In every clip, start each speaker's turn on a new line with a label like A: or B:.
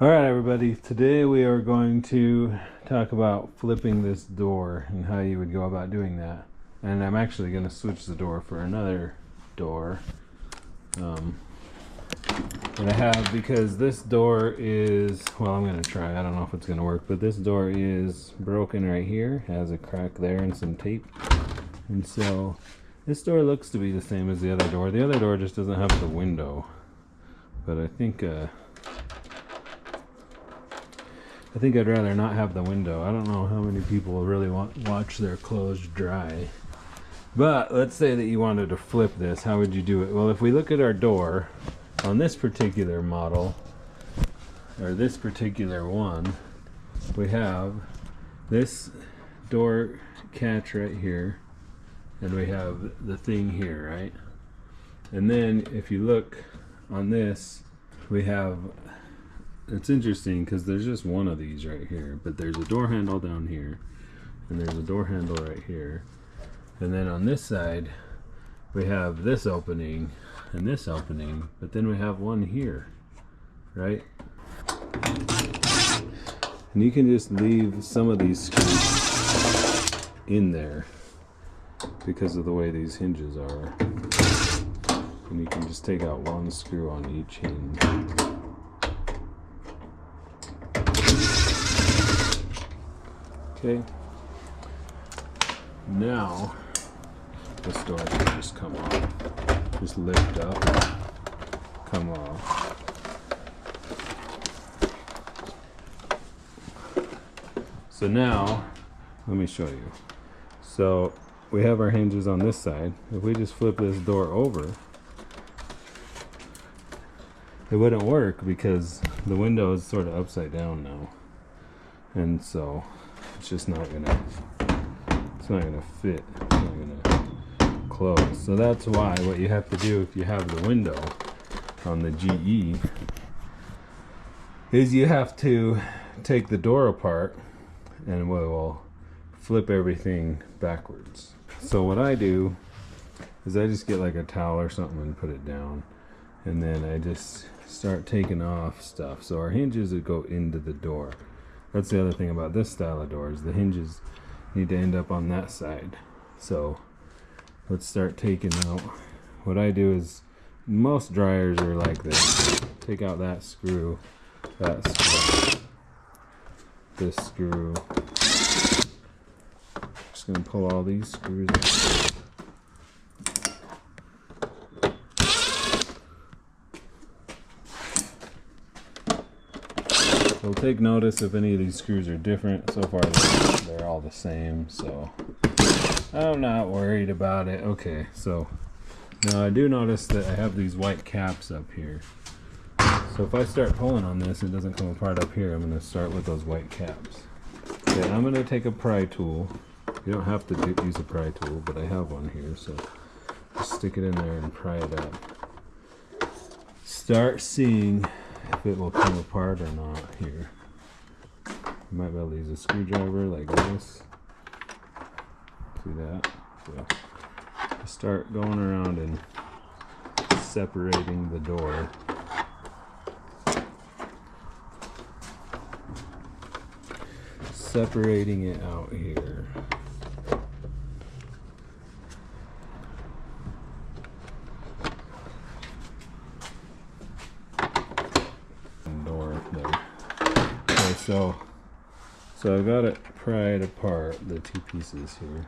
A: All right, everybody. Today we are going to talk about flipping this door and how you would go about doing that. And I'm actually going to switch the door for another door that I have, because this door is, well, I'm going to try. I don't know if it's going to work, but this door is broken right here. Has a crack there and some tape. And so this door looks to be the same as the other door. The other door just doesn't have the window. But I think I'd rather not have the window. I don't know how many people really watch their clothes dry. But let's say that you wanted to flip this. How would you do it? Well, if we look at our door on this particular model, or this particular one, we have this door catch right here, and we have the thing here, right? And then if you look on this, we have, it's interesting because there's just one of these right here, but there's a door handle down here, and there's a door handle right here. And then on this side, we have this opening and this opening, but then we have one here, right? And you can just leave some of these screws in there because of the way these hinges are. And you can just take out one screw on each hinge. Okay. Now, this door can just come off. Just lift up, come off. So now, let me show you. So we have our hinges on this side. If we just flip this door over, it wouldn't work because the window is sort of upside down now. And so it's just not gonna fit. It's not gonna close. So that's why what you have to do if you have the window on the GE is you have to take the door apart and we'll flip everything backwards. So what I do is I just get like a towel or something and put it down, and then I just start taking off stuff. So our hinges would go into the door. That's the other thing about this style of doors. The hinges need to end up on that side. So let's start taking out. What I do is, most dryers are like this. Take out that screw, this screw. Just gonna pull all these screws out. So take notice if any of these screws are different. So far they're all the same, so I'm not worried about it. Okay, so now I do notice that I have these white caps up here. So if I start pulling on this, it doesn't come apart up here. I'm going to start with those white caps. Okay, I'm going to take a pry tool. You don't have to use a pry tool, but I have one here, so just stick it in there and pry it up. Start seeing if it will come apart or not here. You might be able to use a screwdriver like this. See that? So start going around and separating the door. Separating it out here. Door there. Okay, so I've got it pried apart, the two pieces here.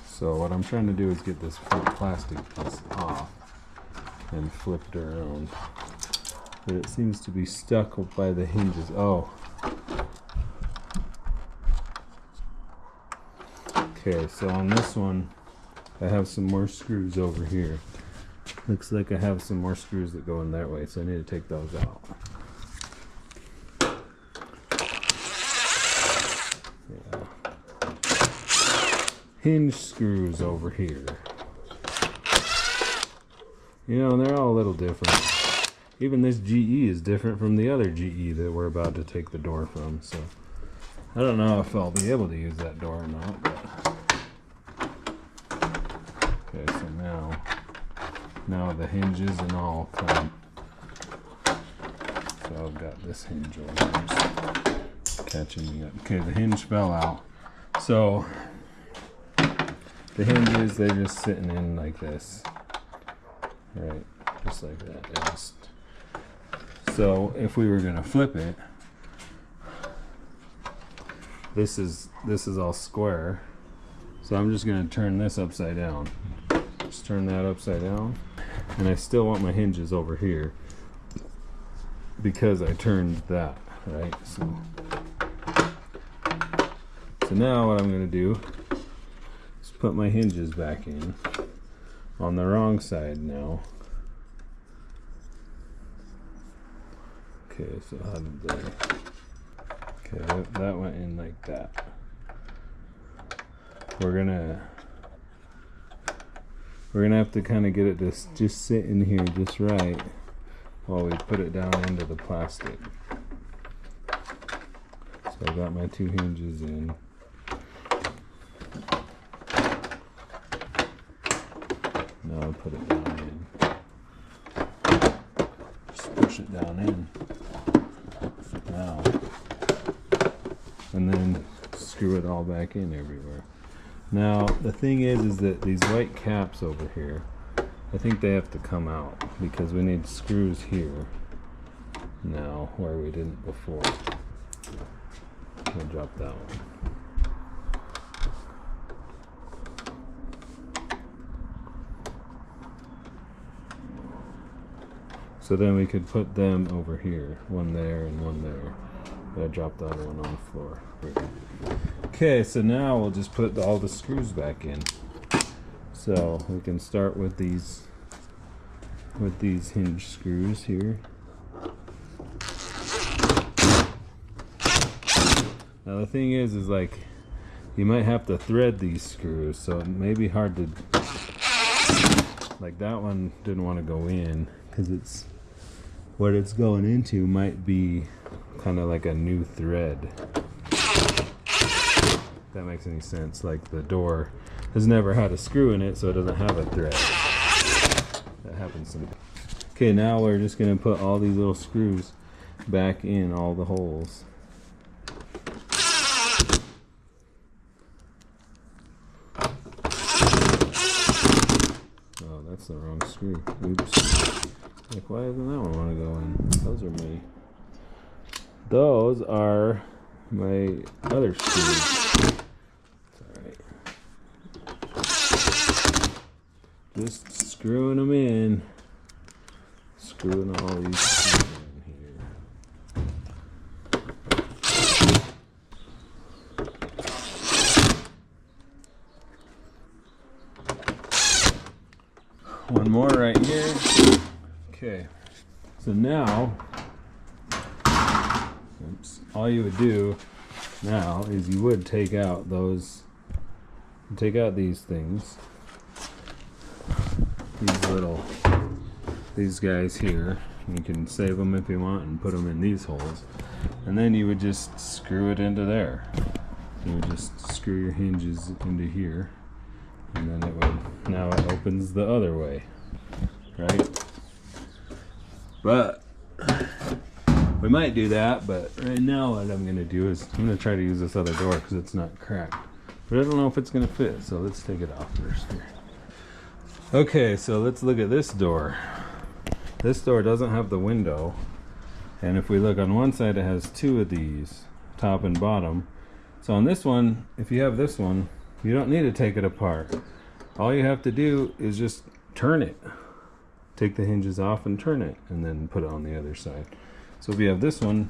A: So what I'm trying to do is get this plastic piece off and flip it around. But it seems to be stuck by the hinges. Oh. Okay, so on this one, I have some more screws over here. Looks like I have some more screws that go in that way, so I need to take those out. Hinge screws over here. You know, and they're all a little different. Even this GE is different from the other GE that we're about to take the door from, so I don't know if I'll be able to use that door or not, but okay, so now the hinges and all come got this hinge over here, just catching me up. Okay, the hinge fell out. So the hinges, they're just sitting in like this, right? Just like that. So if we were gonna flip it, this is all square. So I'm just gonna turn this upside down. Just turn that upside down, and I still want my hinges over here because I turned that, right? So now what I'm gonna do is put my hinges back in on the wrong side now. Okay, so how did that? Okay, that went in like that. We're gonna have to kind of get it to just sit in here just right while we put it down into the plastic. So I got my two hinges in. Now I'll put it down in. Just push it down in. Now. And then screw it all back in everywhere. Now the thing is that these white caps over here, I think they have to come out because we need screws here now where we didn't before. We'll drop that one. So then we could put them over here, one there and one there. But I dropped the other one on the floor. Okay, so now we'll just put all the screws back in. So we can start with these hinge screws here. Now the thing is like you might have to thread these screws, so it may be hard to, like that one didn't want to go in because it's what it's going into might be kind of like a new thread. If that makes any sense. Like the door has never had a screw in it, so it doesn't have a thread. That happens sometimes. Okay, now we're just going to put all these little screws back in all the holes. Oh, that's the wrong screw. Oops. Like, why doesn't that one want to go in? Those are my other screws. It's alright. Just screwing them in. Screwing all these screws in here. One more right here. Okay, so now, oops, all you would do now is you would take out these things, these guys here. You can save them if you want and put them in these holes, and then you would just screw it into there. You would just screw your hinges into here, and then now it opens the other way, right? But we might do that, but right now what I'm going to do is I'm going to try to use this other door because it's not cracked. But I don't know if it's going to fit, so let's take it off first here. Okay, so let's look at this door. This door doesn't have the window, and if we look on one side it has two of these, top and bottom. So on this one, if you have this one, you don't need to take it apart. All you have to do is just turn it. Take the hinges off and turn it, and then put it on the other side. So if you have this one,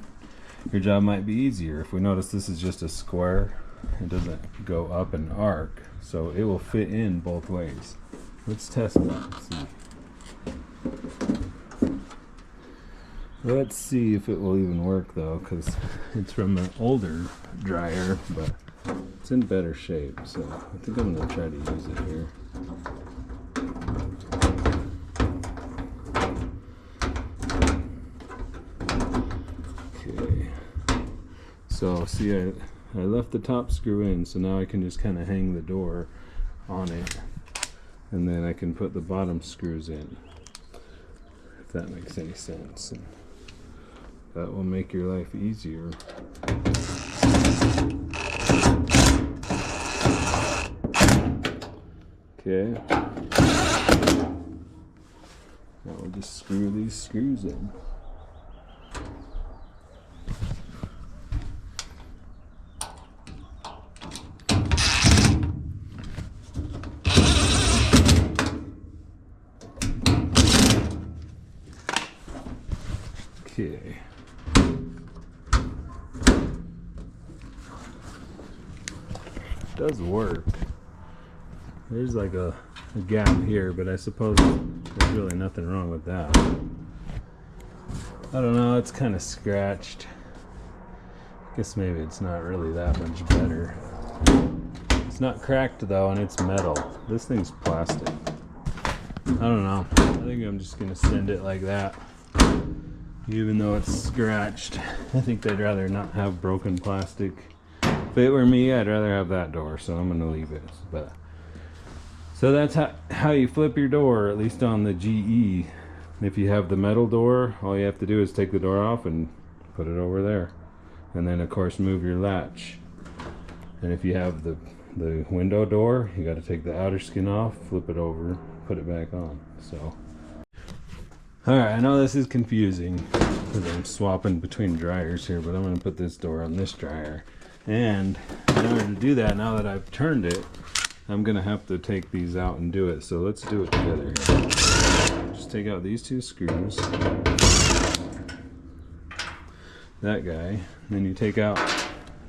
A: your job might be easier. If we notice this is just a square, it doesn't go up an arc, so it will fit in both ways. Let's test that. Let's see if it will even work though, because it's from an older dryer, but it's in better shape, so I think I'm going to try to use it here. So see, I left the top screw in, so now I can just kind of hang the door on it, and then I can put the bottom screws in, if that makes any sense. And That will make your life easier. Okay. Now we'll just screw these screws in. Okay. Does work. There's like a gap here, but I suppose there's really nothing wrong with that. I don't know, it's kind of scratched. I guess maybe it's not really that much better. It's not cracked though, and it's metal. This thing's plastic. I don't know. I think I'm just gonna send it like that. Even though it's scratched. I think they'd rather not have broken plastic. If it were me, I'd rather have that door, so I'm gonna leave it. But so that's how you flip your door, at least on the GE. If you have the metal door, all you have to do is take the door off and put it over there. And then of course move your latch. And if you have the window door, you gotta take the outer skin off, flip it over, put it back on. So alright, I know this is confusing because I'm swapping between dryers here, but I'm gonna put this door on this dryer. And in order to do that, now that I've turned it, I'm gonna have to take these out and do it. So let's do it together. Just take out these two screws. That guy. Then you take out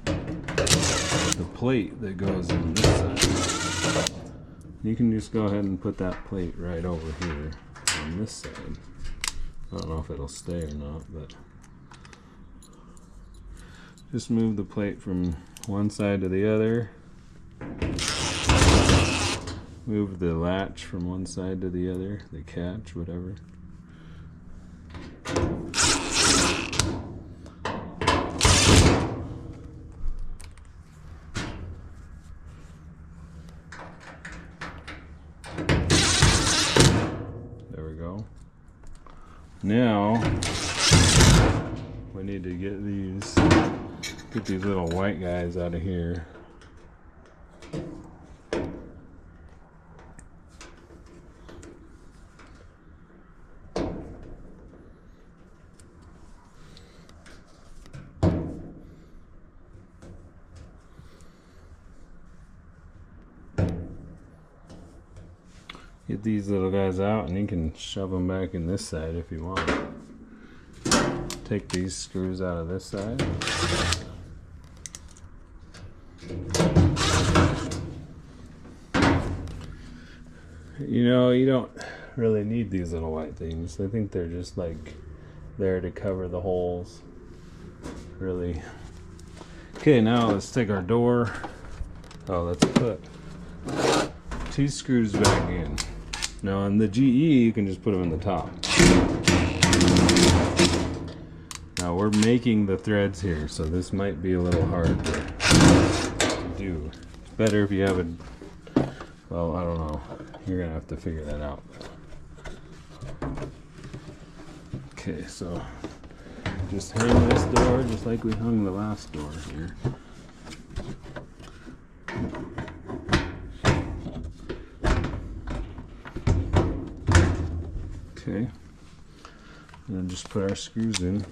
A: the plate that goes on this side. You can just go ahead and put that plate right over here on this side. I don't know if it'll stay or not, but just move the plate from one side to the other. Move the latch from one side to the other, the catch, whatever. There we go. Now we need to get these little white guys out of here. Get these little guys out, and you can shove them back in this side if you want. Take these screws out of this side. You know, you don't really need these little white things. I think they're just like there to cover the holes, really. Okay, now let's take our door. Oh, let's put 2 screws back in. Now on the GE, you can just put them in the top. Now we're making the threads here, so this might be a little hard to do. It's better if you have a, well, I don't know. You're gonna have to figure that out. Okay, so just hang this door just like we hung the last door here. Okay, and then just put our screws in.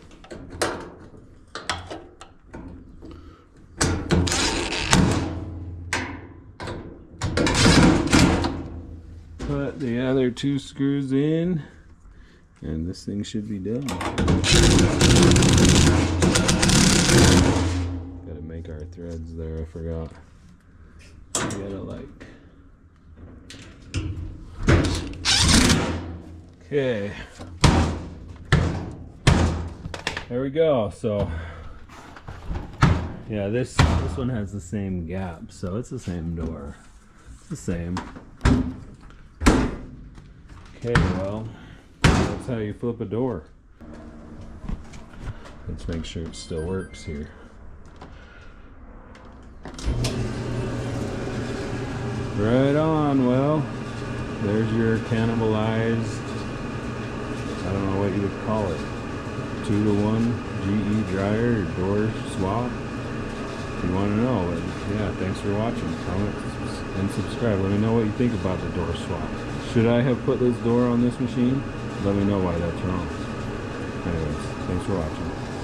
A: Put the other 2 screws in, and this thing should be done. Gotta make our threads there, I forgot. We gotta like. Okay, there we go. So yeah, this one has the same gap, so it's the same door. It's the same. Okay, well, that's how you flip a door. Let's make sure it still works here. Right on. Well, there's your cannibalized, I don't know what you would call it, 2-to-1 GE dryer, your door swap. If you want to know. And yeah, thanks for watching. Comment and subscribe. Let me know what you think about the door swap. Should I have put this door on this machine? Let me know why that's wrong. Anyways, thanks for watching.